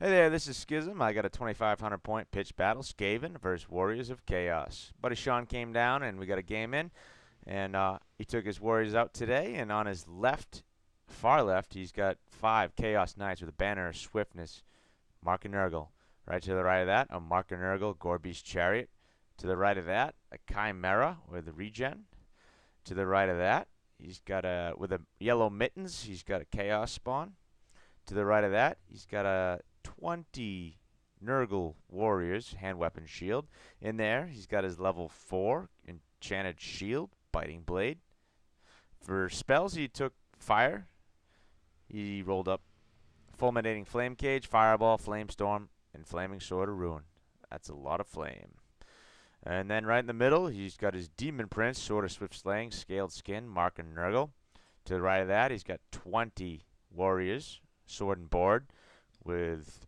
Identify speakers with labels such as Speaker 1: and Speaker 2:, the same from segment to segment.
Speaker 1: Hey there, this is Schism. I got a 2,500 point pitch battle, Skaven versus Warriors of Chaos. Buddy Sean came down and we got a game in, and he took his Warriors out today. And on his left, far left, he's got 5 Chaos Knights with a banner of swiftness, Mark and Nurgle. Right to the right of that, a Mark and Nurgle Gorby's Chariot. To the right of that, a Chimera with a regen. To the right of that, he's got a with a yellow mittens. He's got a Chaos spawn. To the right of that, he's got a 20 Nurgle Warriors hand weapon shield. In there, he's got his level 4 enchanted shield, biting blade. For spells, he took fire. He rolled up fulminating flame cage, fireball, flame storm, and flaming sword of ruin. That's a lot of flame. And then right in the middle, he's got his demon prince, sword of swift slaying, scaled skin, Mark and Nurgle. To the right of that, he's got 20 warriors, sword and board, with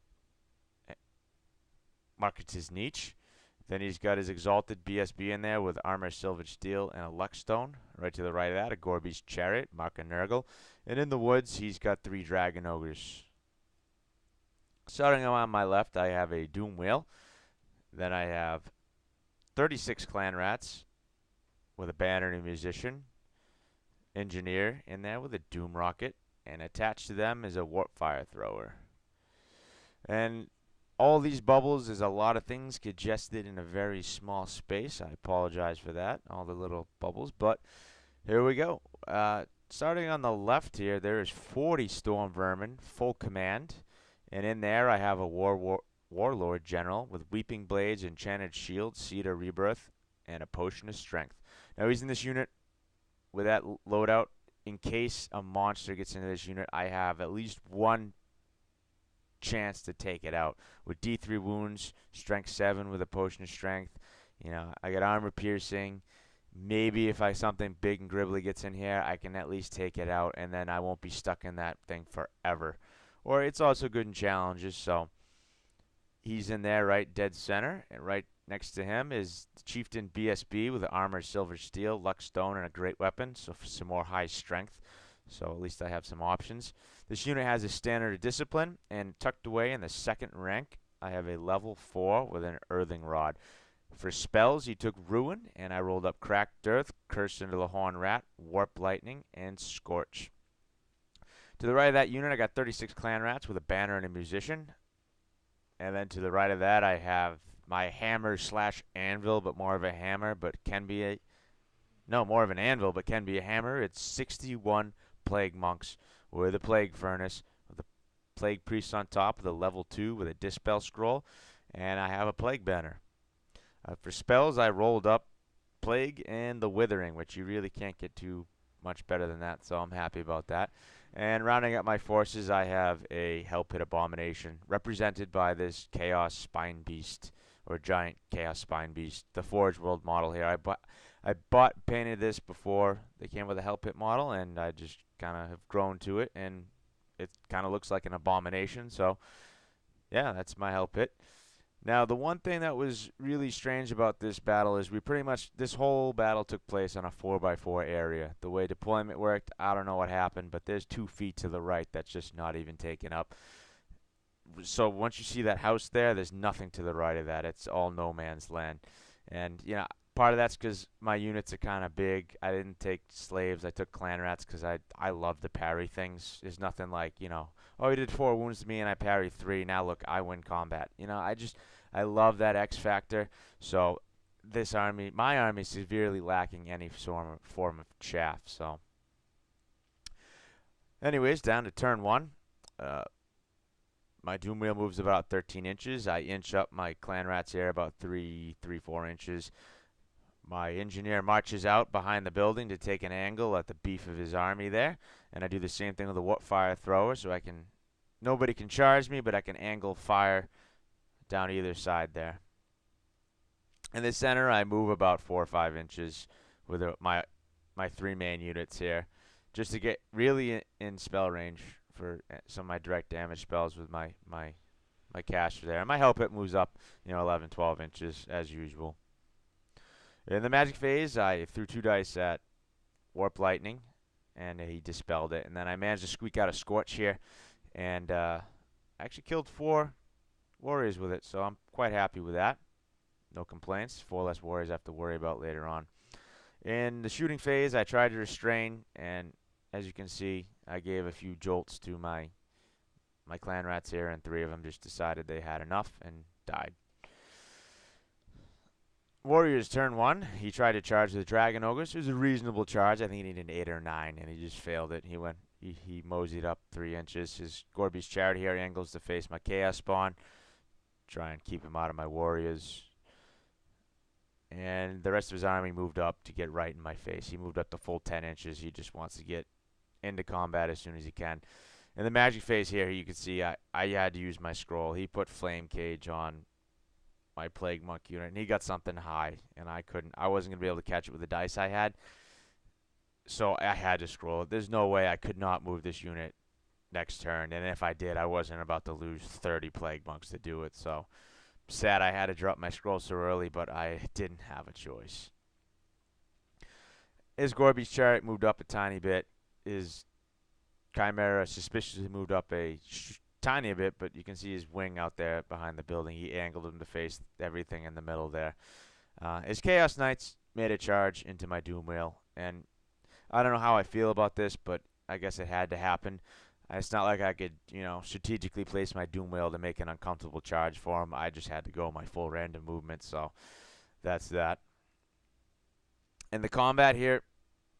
Speaker 1: Marketis Niche. Then he's got his Exalted BSB in there with Armor, Silver Steel, and a Luckstone. Right to the right of that, a Gorby's Chariot, Mark and Nurgle. And in the woods, he's got 3 Dragon Ogres. Starting on my left, I have a Doom Wheel. Then I have 36 Clan Rats with a Banner and a Musician. Engineer in there with a Doom Rocket. And attached to them is a Warp Fire Thrower. And all these bubbles is a lot of things congested in a very small space. I apologize for that, all the little bubbles. But here we go. Starting on the left here, there is 40 Storm Vermin, full command. And in there, I have a Warlord General with Weeping Blades, Enchanted Shield, Seed of Rebirth, and a Potion of Strength. Now, he's in this unit with that loadout. In case a monster gets into this unit, I have at least one chance to take it out. With D3 wounds, Strength 7 with a Potion of Strength. You know, I got Armor Piercing. Maybe if something big and gribbly gets in here, I can at least take it out, and then I won't be stuck in that thing forever. Or it's also good in challenges, so he's in there right dead center, and right next to him is the Chieftain BSB with the Armor, Silver Steel, Luckstone, and a great weapon, so for some more high strength. So at least I have some options. This unit has a standard of discipline, and tucked away in the second rank, I have a level 4 with an Earthing Rod. For spells, he took Ruin, and I rolled up Cracked Earth, Curse into the Horn Rat, Warp Lightning, and Scorch. To the right of that unit, I got 36 Clan Rats with a Banner and a Musician. And then to the right of that, I have my hammer slash anvil, but more of a hammer, but can be a... No, more of an anvil, but can be a hammer. It's 61 Plague Monks with a Plague Furnace, with a Plague Priest on top, with a level 2 with a Dispel Scroll, and I have a Plague Banner. For spells, I rolled up Plague and the Withering, which you really can't get too much better than that, so I'm happy about that. And rounding up my forces, I have a Hell Pit Abomination, represented by this Chaos Spine Beast, or Giant Chaos Spine Beast, the Forge World model here. I painted this before they came with a Hell Pit model, and I just kind of have grown to it, and it kind of looks like an abomination, so yeah, that's my Hell Pit. Now, the one thing that was really strange about this battle is this whole battle took place on a 4x4 area. The way deployment worked, I don't know what happened, but there's 2 feet to the right that's just not even taken up. So once you see that house there, there's nothing to the right of that. It's all no man's land. And, you know, part of that's because my units are kind of big. I didn't take slaves. I took clan rats because I love to parry things. There's nothing like, you know, oh, he did 4 wounds to me and I parried 3. Now look, I win combat. You know, I love that X factor. So this army, my army, is severely lacking any form of chaff. So, anyways, down to turn 1. My Doom Wheel moves about 13 inches. I inch up my clan rats here about 4 inches. My engineer marches out behind the building to take an angle at the beef of his army there. And I do the same thing with the Warp Fire Thrower, so nobody can charge me, but I can angle fire down either side there. In the center, I move about 4 or 5 inches with my 3 main units here, just to get really in spell range for some of my direct damage spells with my caster there. And my Hell Pit moves up, 11, 12 inches as usual. In the magic phase, I threw 2 dice at Warp Lightning, and he dispelled it. And then I managed to squeak out a Scorch here, and I actually killed 4 warriors with it, so I'm quite happy with that. No complaints. 4 less warriors I have to worry about later on. In the shooting phase, I tried to restrain, and as you can see, I gave a few jolts to my clan rats here, and 3 of them just decided they had enough and died. Warriors turn 1. He tried to charge the dragon ogres. It was a reasonable charge. I think he needed an 8 or 9, and he just failed it. He moseyed up 3 inches. His Gorby's Charity here angles to face my chaos spawn. Try and keep him out of my warriors. And the rest of his army moved up to get right in my face. He moved up the full 10 inches. He just wants to get into combat as soon as he can. In the magic phase here, you can see I had to use my scroll. He put flame cage on my plague monk unit, and he got something high, and I wasn't going to be able to catch it with the dice I had. So I had to scroll. There's no way I could not move this unit next turn, and if I did, I wasn't about to lose 30 plague monks to do it. So sad I had to drop my scroll so early, but I didn't have a choice. His Gorby's Chariot moved up a tiny bit. His Chimera suspiciously moved up a tiny bit, but you can see his wing out there behind the building. He angled him to face everything in the middle there. His Chaos Knights made a charge into my Doom Wheel, and I don't know how I feel about this, but I guess it had to happen. It's not like I could, strategically place my Doom Wheel to make an uncomfortable charge for him. I just had to go my full random movement, so that's that. In the combat here,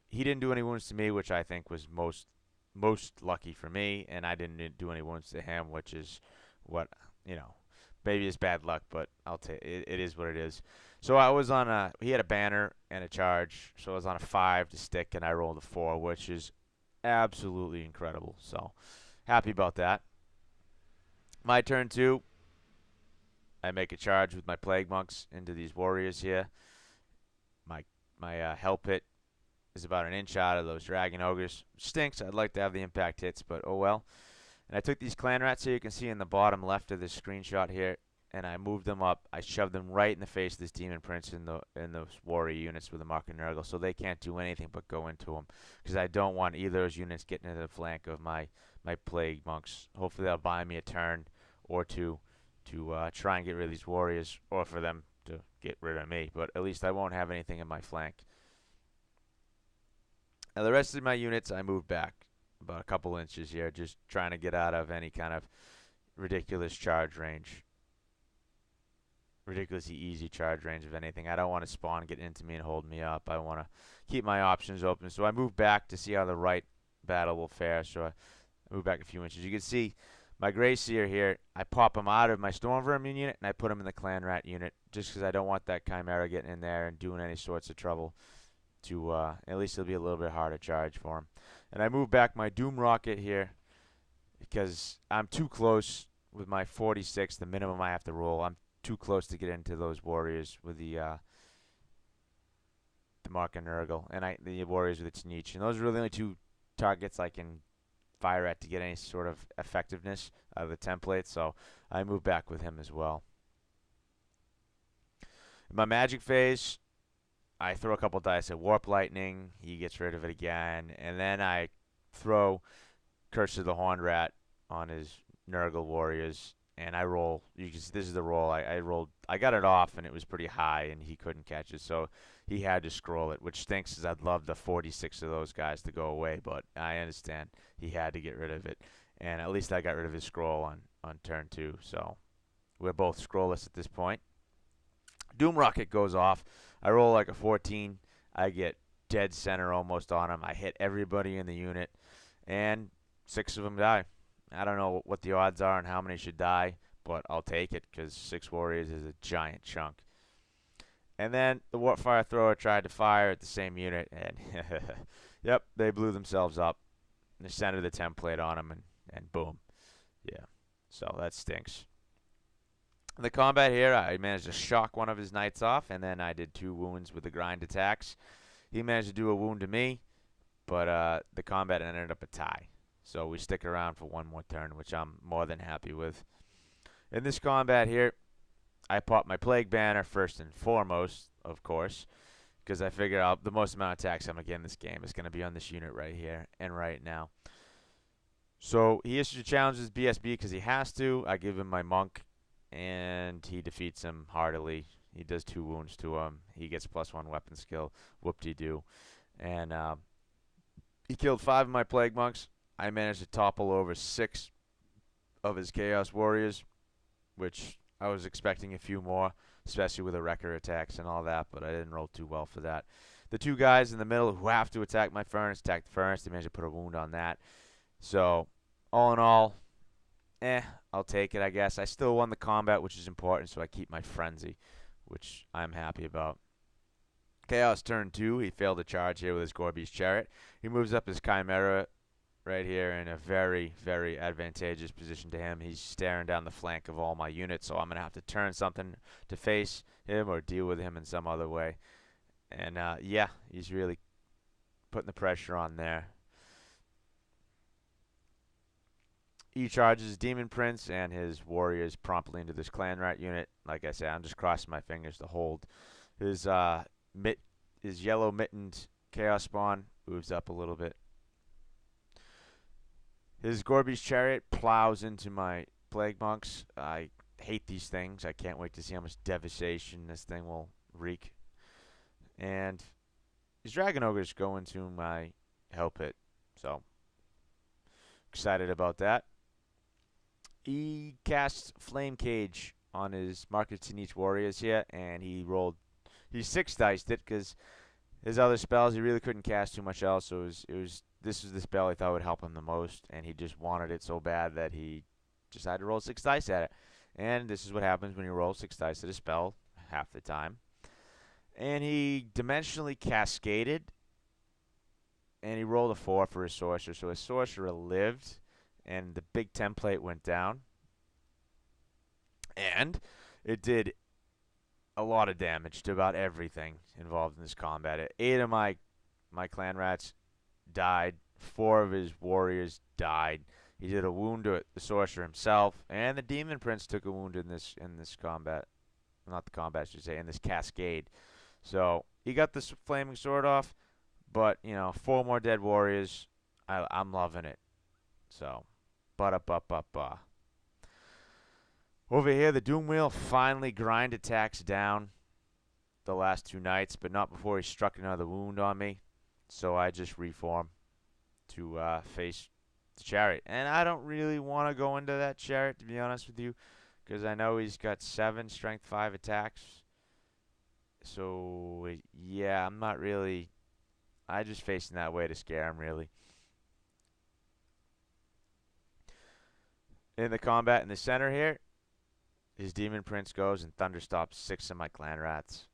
Speaker 1: he didn't do any wounds to me, which I think was most lucky for me, and I didn't do any wounds to him, which is what, maybe it's bad luck, but I'll take it. It is what it is. So I was on he had a banner and a charge, so I was on a 5 to stick, and I rolled a 4, which is absolutely incredible. So happy about that. My turn 2. I make a charge with my plague monks into these warriors here. My hell pit is about an inch out of those dragon ogres. Stinks. I'd like to have the impact hits, but oh well. And I took these clan rats here, you can see in the bottom left of this screenshot here, and I moved them up. I shoved them right in the face of this demon prince in those warrior units with the Mark and Nurgle, so they can't do anything but go into them, because I don't want either of those units getting into the flank of my plague monks. Hopefully they'll buy me a turn or two to try and get rid of these warriors, or for them to get rid of me, but at least I won't have anything in my flank. Now the rest of my units I moved back about a couple inches here, just trying to get out of any kind of ridiculous charge range. Ridiculously easy charge range of anything. I don't want to spawn get into me and hold me up. I want to keep my options open. So I moved back to see how the right battle will fare. So I moved back a few inches. You can see my Grey Seer here. I pop him out of my Storm Vermin unit and I put him in the Clan Rat unit just because I don't want that Chimera getting in there and doing any sorts of trouble. To at least it'll be a little bit harder charge for him. And I move back my Doom Rocket here because I'm too close with my 46, the minimum I have to roll. I'm too close to get into those warriors with the Mark and Nurgle, and the warriors with its niche. And those are really the only 2 targets I can fire at to get any sort of effectiveness out of the template, so I move back with him as well. In my magic phase, I throw a couple dice at Warp Lightning. He gets rid of it again. And then I throw Curse of the Horned Rat on his Nurgle warriors. And I roll. You can see this is the roll. I rolled. I got it off, and it was pretty high, and he couldn't catch it. So he had to scroll it, which stinks because I'd love the 46 of those guys to go away. But I understand he had to get rid of it. And at least I got rid of his scroll on turn 2. So we're both scrollless at this point. Doom Rocket goes off. I roll like a 14. I get dead center almost on him. I hit everybody in the unit, and 6 of them die. I don't know what the odds are and how many should die, but I'll take it because 6 warriors is a giant chunk. And then the Warpfire Thrower tried to fire at the same unit, and yep, they blew themselves up. They centered the template on them, and boom. Yeah, so that stinks. In the combat here, I managed to shock one of his knights off, and then I did 2 wounds with the grind attacks. He managed to do a wound to me, but the combat ended up a tie. So we stick around for 1 more turn, which I'm more than happy with. In this combat here, I pop my Plague Banner first and foremost, of course, because I figure the most amount of attacks I'm going to get in this game is going to be on this unit right here and right now. So he issues a challenge as BSB because he has to. I give him my Monk, and he defeats him heartily. He does 2 wounds to him. He gets +1 weapon skill. Whoop-de-doo. And he killed 5 of my Plague Monks. I managed to topple over 6 of his Chaos Warriors, which I was expecting a few more, especially with the Wrecker attacks and all that, but I didn't roll too well for that. The 2 guys in the middle who have to attack my Furnace attacked the Furnace. They managed to put a wound on that. So, all in all, I'll take it, I guess. I still won the combat, which is important, so I keep my Frenzy, which I'm happy about. Chaos turn 2. He failed to charge here with his Gorby's Chariot. He moves up his Chimera right here in a very, very advantageous position to him. He's staring down the flank of all my units, so I'm going to have to turn something to face him or deal with him in some other way. And, yeah, he's really putting the pressure on there. He charges Demon Prince and his warriors promptly into this Clan Rat unit. Like I said, I'm just crossing my fingers to hold. His yellow mittened Chaos Spawn moves up a little bit. His Gorby's Chariot plows into my Plague Monks. I hate these things. I can't wait to see how much devastation this thing will wreak. And his Dragon Ogres go into my Hell Pit. So, excited about that. He casts Flame Cage on his Markets in each Warriors here, and he 6-diced it because his other spells he really couldn't cast too much else. So this was the spell I thought would help him the most, and he just wanted it so bad that he decided to roll 6 dice at it. And this is what happens when you roll 6 dice at a spell half the time. And he dimensionally cascaded, and he rolled a 4 for his Sorcerer. So his Sorcerer lived, and the big template went down. And it did a lot of damage to about everything involved in this combat. 8 of my Clan Rats died. 4 of his warriors died. He did a wound to the Sorcerer himself, and the Demon Prince took a wound in this combat. Not the combat, I should say, in this cascade. So he got this Flaming Sword off, but, 4 more dead warriors. I'm loving it. So, ba-da-ba-ba-ba. Over here, the Doom Wheel finally grind attacks down the last 2 nights, but not before he struck another wound on me. So I just reform to face the Chariot. And I don't really want to go into that Chariot, to be honest with you, because I know he's got 7 Strength 5 attacks. So, yeah, I'm not really... I just facing that way to scare him, really. In the combat in the center here, his Demon Prince goes and thunderstops 6 of my Clan Rats.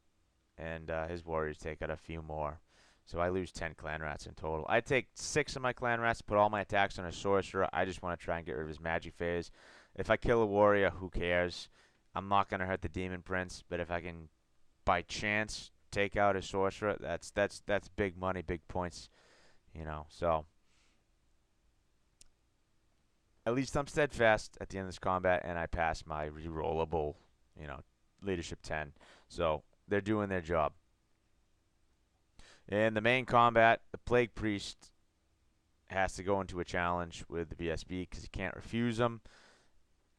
Speaker 1: And his warriors take out a few more. So I lose 10 Clan Rats in total. I take 6 of my Clan Rats, put all my attacks on a Sorcerer. I just want to try and get rid of his Magic Phase. If I kill a warrior, who cares? I'm not going to hurt the Demon Prince, but if I can, by chance, take out a Sorcerer, that's big money, big points, so... At least I'm steadfast at the end of this combat, and I pass my rerollable, leadership 10. So they're doing their job. In the main combat, the Plague Priest has to go into a challenge with the BSB because he can't refuse them.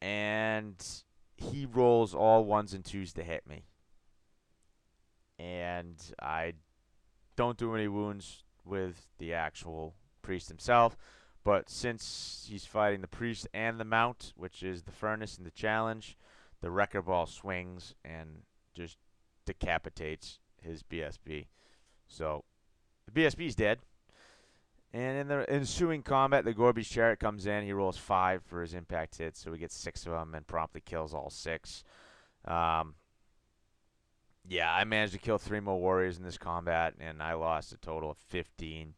Speaker 1: And he rolls all 1s and 2s to hit me. And I don't do any wounds with the actual priest himself. But since he's fighting the priest and the mount, which is the furnace and the challenge, the Wrecker Ball swings and just decapitates his BSB. So the BSB's dead. And in the ensuing combat, the Gorby's Chariot comes in. He rolls 5 for his impact hits, so he gets 6 of them and promptly kills all 6. Yeah, I managed to kill 3 more warriors in this combat, and I lost a total of 15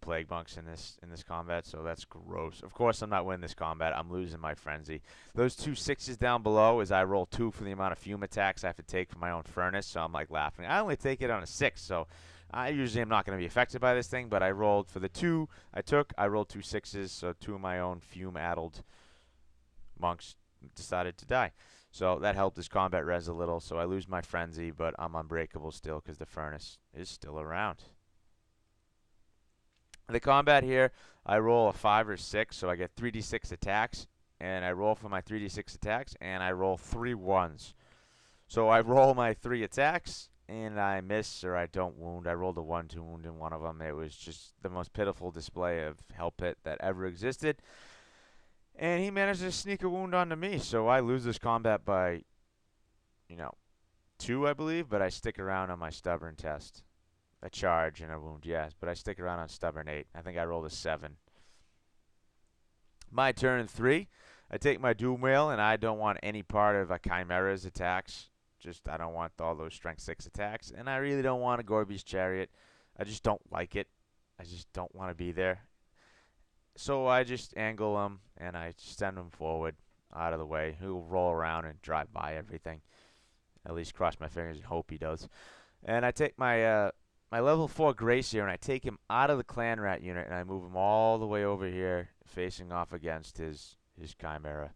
Speaker 1: Plague Monks in this combat, so that's gross. Of course, I'm not winning this combat. I'm losing my Frenzy. Those 2 6s down below is I roll 2 for the amount of fume attacks I have to take from my own furnace, so I'm like laughing. I only take it on a 6, so I usually am not going to be affected by this thing, but I rolled for the 2 I rolled 2 6s, so 2 of my own fume-addled monks decided to die. So that helped this combat res a little, so I lose my Frenzy, but I'm unbreakable still because the furnace is still around. The combat here, I roll a 5 or 6, so I get 3d6 attacks, and I roll for my 3d6 attacks, and I roll 3 1s. So I roll my 3 attacks, and I miss or I don't wound. I rolled a 1 to wound in one of them. It was just the most pitiful display of Hell Pit that ever existed. And he managed to sneak a wound onto me, so I lose this combat by, 2, I believe, but I stick around on my stubborn test. A charge and a wound, yes, but I stick around on stubborn 8. I think I rolled a 7. My turn 3. I take my Doom Whale, and I don't want any part of a Chimera's attacks. I don't want all those Strength 6 attacks, and I really don't want a Gorby's Chariot. I just don't like it. I just don't want to be there. So I just angle him, and I send him forward out of the way. He'll roll around and drive by everything. At least cross my fingers and hope he does. And I take my my level 4 Gracier, and I take him out of the Clan Rat unit, and I move him all the way over here, facing off against his Chimera.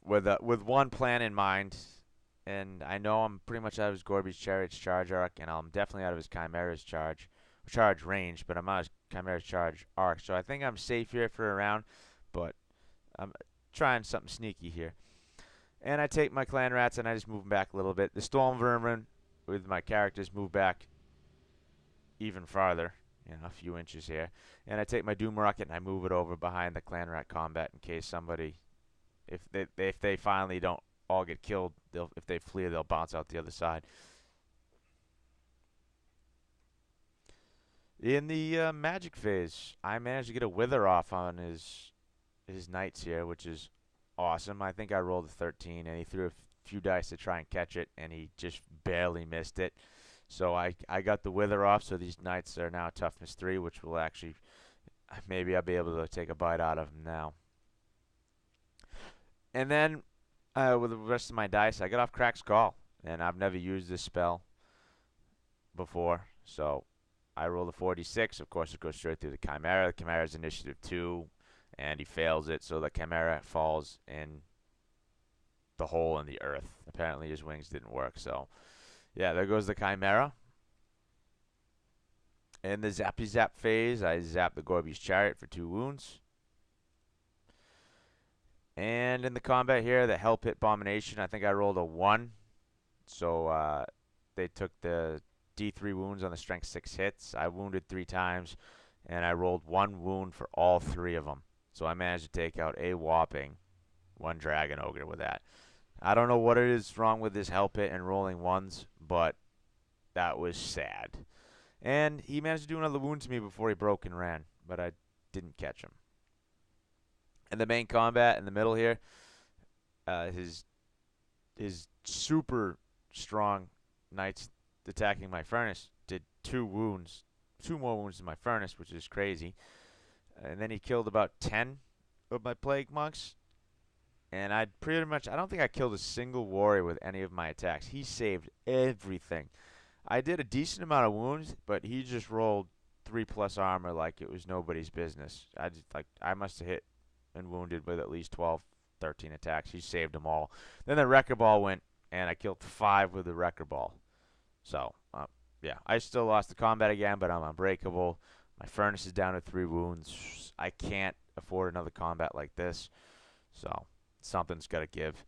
Speaker 1: With one plan in mind, and I know I'm pretty much out of his Gorby's Chariot's charge arc, and I'm definitely out of his Chimera's charge range, but I'm out of his Chimera's charge arc, so I think I'm safe here for a round, but I'm trying something sneaky here. And I take my Clan Rats, and I just move them back a little bit. The Storm Vermin, with my characters, move back even farther, a few inches here. And I take my Doom Rocket, and I move it over behind the Clan Rat combat in case somebody, if they finally don't all get killed, if they flee, they'll bounce out the other side. In the magic phase, I managed to get a Wither off on his knights here, which is awesome. I think I rolled a 13, and he threw a few dice to try and catch it, and he just barely missed it. So I got the Wither off, so these knights are now toughness 3, which will actually, maybe I'll be able to take a bite out of them now. And then with the rest of my dice, I got off Crack's Call, and I've never used this spell before, so I roll a 46. Of course, it goes straight through the Chimera. The Chimera's initiative 2, and he fails it, so the Chimera falls in the hole in the earth. Apparently, his wings didn't work, so yeah, there goes the Chimera. In the Zappy Zap phase, I zap the Gorby's Chariot for 2 wounds. And in the combat here, the Hell Pit Abomination, I think I rolled a 1. So they took the D3 wounds on the Strength 6 hits. I wounded 3 times, and I rolled 1 wound for all 3 of them. So I managed to take out a whopping 1 Dragon Ogre with that. I don't know what it is wrong with this Hell Pit and rolling 1s, but that was sad. And he managed to do another wound to me before he broke and ran, but I didn't catch him. In the main combat in the middle here, his super strong knights attacking my furnace did 2 wounds, 2 more wounds to my furnace, which is crazy. And then he killed about 10 of my plague monks. And I don't think I killed a single warrior with any of my attacks. He saved everything. I did a decent amount of wounds, but he just rolled 3+ armor like it was nobody's business. I must have hit and wounded with at least 12, 13 attacks. He saved them all. Then the Wrecker Ball went, and I killed 5 with the Wrecker Ball. So, yeah, I still lost the combat again, but I'm unbreakable. My furnace is down to 3 wounds. I can't afford another combat like this. So, something's got to give.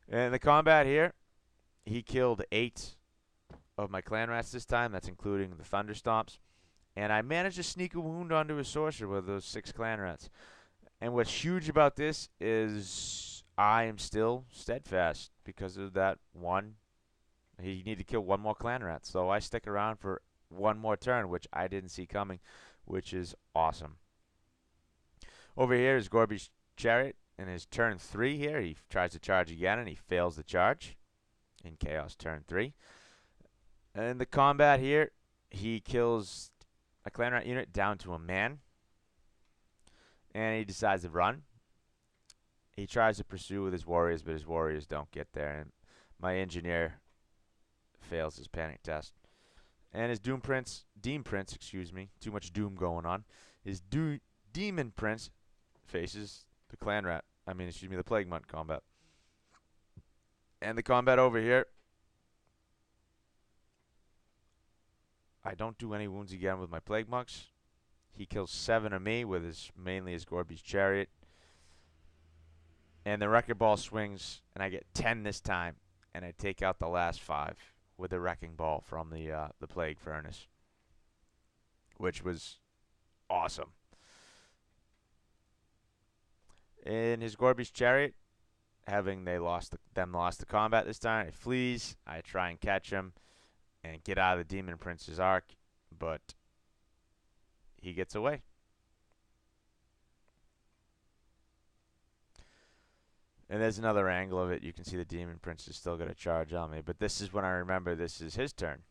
Speaker 1: In the combat here, he killed 8 of my Clan Rats this time. That's including the Thunderstomps. And I managed to sneak a wound onto his Sorcerer with those 6 Clan Rats. And what's huge about this is I am still steadfast because of that 1. He needed to kill 1 more Clan Rat. So I stick around for 1 more turn, which I didn't see coming, which is awesome. Over here is Gorby's Chariot. In his turn 3 here, he tries to charge again, and he fails the charge in Chaos turn 3. And in the combat here, he kills a Clan Rat unit down to a man. And he decides to run. He tries to pursue with his warriors, but his warriors don't get there. And my engineer fails his panic test. And his Demon Prince, too much Doom going on. His Demon Prince faces the the Plague Monk combat. And the combat over here, I don't do any wounds again with my Plague Monks. He kills 7 of me with mainly his Gorby's Chariot. And the wrecking ball swings, and I get 10 this time, and I take out the last 5 with the wrecking ball from the plague furnace, which was awesome. In his Gorby's chariot, having lost the combat this time, it flees. I try and catch him and get out of the Demon Prince's arc, but he gets away. And there's another angle of it. You can see the Demon Prince is still going to charge on me. But this is when I remember this is his turn.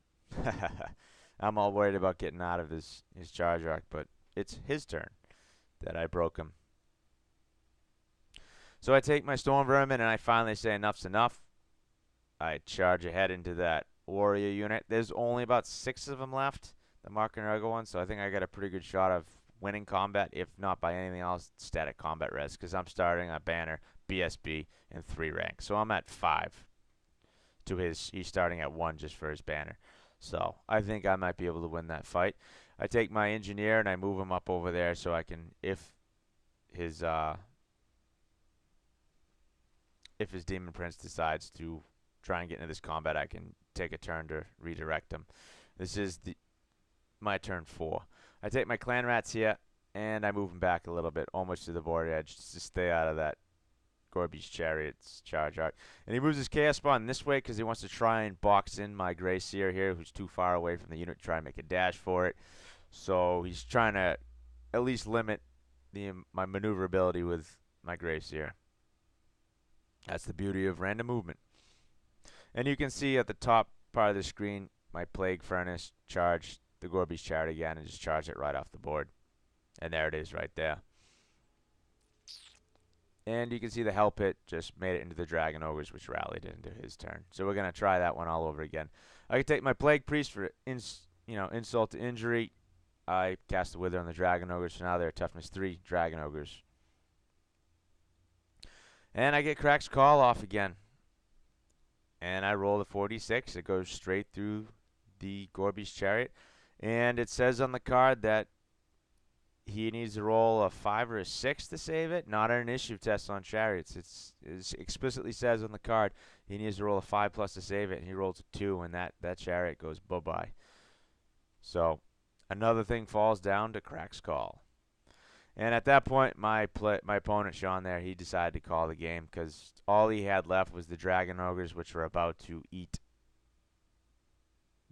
Speaker 1: I'm all worried about getting out of his charge arc, but it's his turn that I broke him. So I take my Storm Vermin, and I finally say enough's enough. I charge ahead into that warrior unit. There's only about 6 of them left, the Mark and Ergo one, so I think I got a pretty good shot of winning combat, if not by anything else, static combat res, because I'm starting a banner, BSB, and 3 ranks. So I'm at 5 to his. He's starting at 1 just for his banner. So I think I might be able to win that fight. I take my engineer and I move him up over there so I can, if his Demon Prince decides to try and get into this combat, I can take a turn to redirect him. This is my turn 4. I take my clan rats here and I move him back a little bit, almost to the border edge, just to stay out of that Gorby's Chariot's charge arc. And he moves his Chaos Spawn this way because he wants to try and box in my Grey Seer here, who's too far away from the unit, to try and make a dash for it. So he's trying to at least limit my maneuverability with my Grey Seer. That's the beauty of random movement. And you can see at the top part of the screen, my Plague Furnace charged the Gorby's Chariot again and just charged it right off the board. And there it is right there. And you can see the Hell Pit just made it into the Dragon Ogres, which rallied into his turn. So we're going to try that one all over again. I can take my Plague Priest for insult to injury. I cast the Wither on the Dragon Ogres, so now they're toughness 3 Dragon Ogres. And I get Crack's Call off again. And I roll the 46. It goes straight through the Gorby's Chariot. And it says on the card that he needs to roll a 5 or a 6 to save it. Not an initiative test on Chariots. It explicitly says on the card he needs to roll a 5+ to save it. And he rolls a 2, and that Chariot goes bye-bye. So another thing falls down to Crack's Call. And at that point, my opponent, Sean, there, he decided to call the game because all he had left was the Dragon Ogres, which were about to eat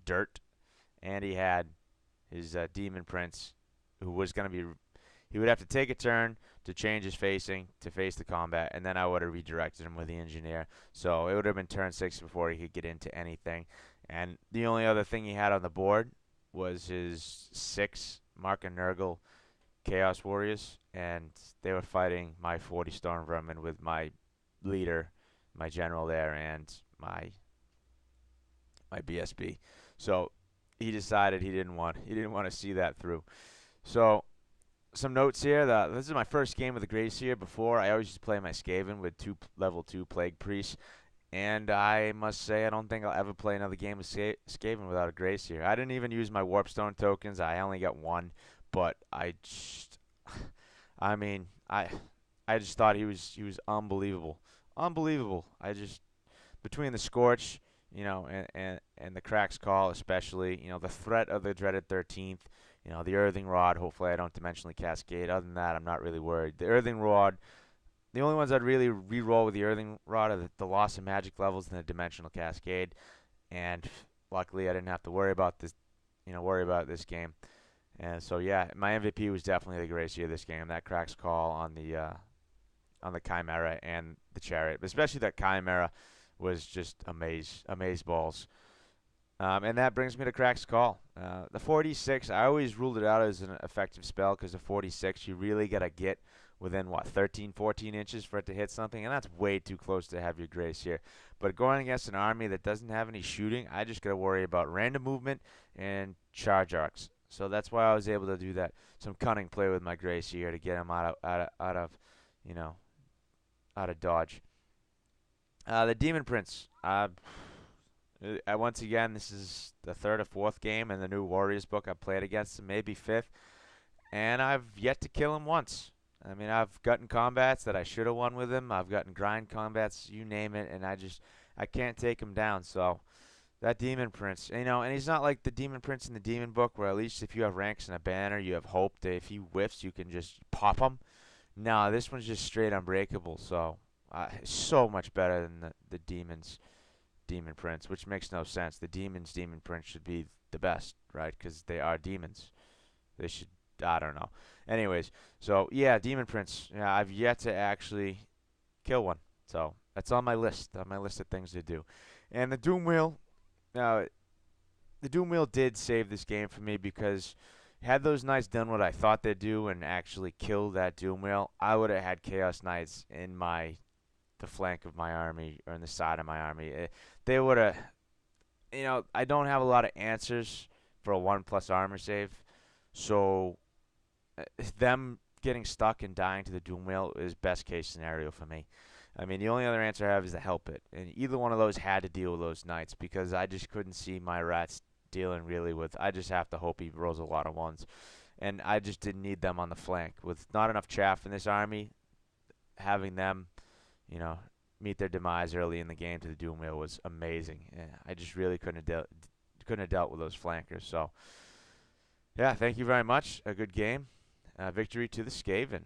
Speaker 1: dirt. And he had his Demon Prince, who was going to be... He would have to take a turn to change his facing to face the combat, and then I would have redirected him with the Engineer. So it would have been turn 6 before he could get into anything. And the only other thing he had on the board was his 6 Mark and Nurgle Chaos Warriors, and they were fighting my 40 Storm Vermin with my leader, my general there, and my BSB. So he decided he didn't want to see that through. So some notes here. This is my first game with the Grey Seer. Before, I always used to play my Skaven with 2 level 2 Plague Priests. And I must say, I don't think I'll ever play another game with Skaven without a Grey Seer. I didn't even use my Warpstone tokens. I only got 1. But I just thought he was unbelievable. Unbelievable. Between the Scorch, and the Crack's Call especially, the threat of the dreaded 13th, the Earthing Rod, hopefully I don't dimensionally cascade. Other than that, I'm not really worried. The Earthing Rod, the only ones I'd really re-roll with the Earthing Rod are the loss of magic levels and the dimensional cascade. And luckily I didn't have to worry about this game. And so yeah, my MVP was definitely the Grey Seer this game. That Crack's Call on the Chimera and the Chariot, but especially that Chimera was just amaze balls. And that brings me to Crack's Call. The 46, I always ruled it out as an effective spell because the 46 you really gotta get within 13, 14 inches for it to hit something, and that's way too close to have your Grey Seer. But going against an army that doesn't have any shooting, I just gotta worry about random movement and charge arcs. So that's why I was able to do that. Some cunning play with my Grey Seer to get him out of dodge. The Demon Prince. Once again, this is the 3rd or 4th game in the new Warriors book I played against him, maybe 5th. And I've yet to kill him once. I mean, I've gotten combats that I should have won with him. I've gotten grind combats, you name it, and I can't take him down. So that Demon Prince, and he's not like the Demon Prince in the Demon Book, where at least if you have ranks and a banner, you have hope that if he whiffs, you can just pop him. No, this one's just straight unbreakable. So so much better than the Demon's Demon Prince, which makes no sense. The Demon's Demon Prince should be the best, right? Because they are demons. They should. I don't know. Anyways, so yeah, Demon Prince. Yeah, I've yet to actually kill one. So that's on my list. On my list of things to do. And the Doom Wheel. Now, the Doom Wheel did save this game for me because had those knights done what I thought they'd do and actually killed that Doom Wheel, I would have had Chaos Knights in the flank of my army or in the side of my army. They would have. I don't have a lot of answers for a 1+ armor save, so them getting stuck and dying to the Doom Wheel is best case scenario for me. I mean, the only other answer I have is to help it, and either one of those had to deal with those knights because I just couldn't see my rats dealing really with. I just have to hope he rolls a lot of ones, and I just didn't need them on the flank with not enough chaff in this army. Having them, you know, meet their demise early in the game to the Doom Wheel was amazing. I just really couldn't have dealt with those flankers. So yeah, thank you very much. A good game. Victory to the Skaven.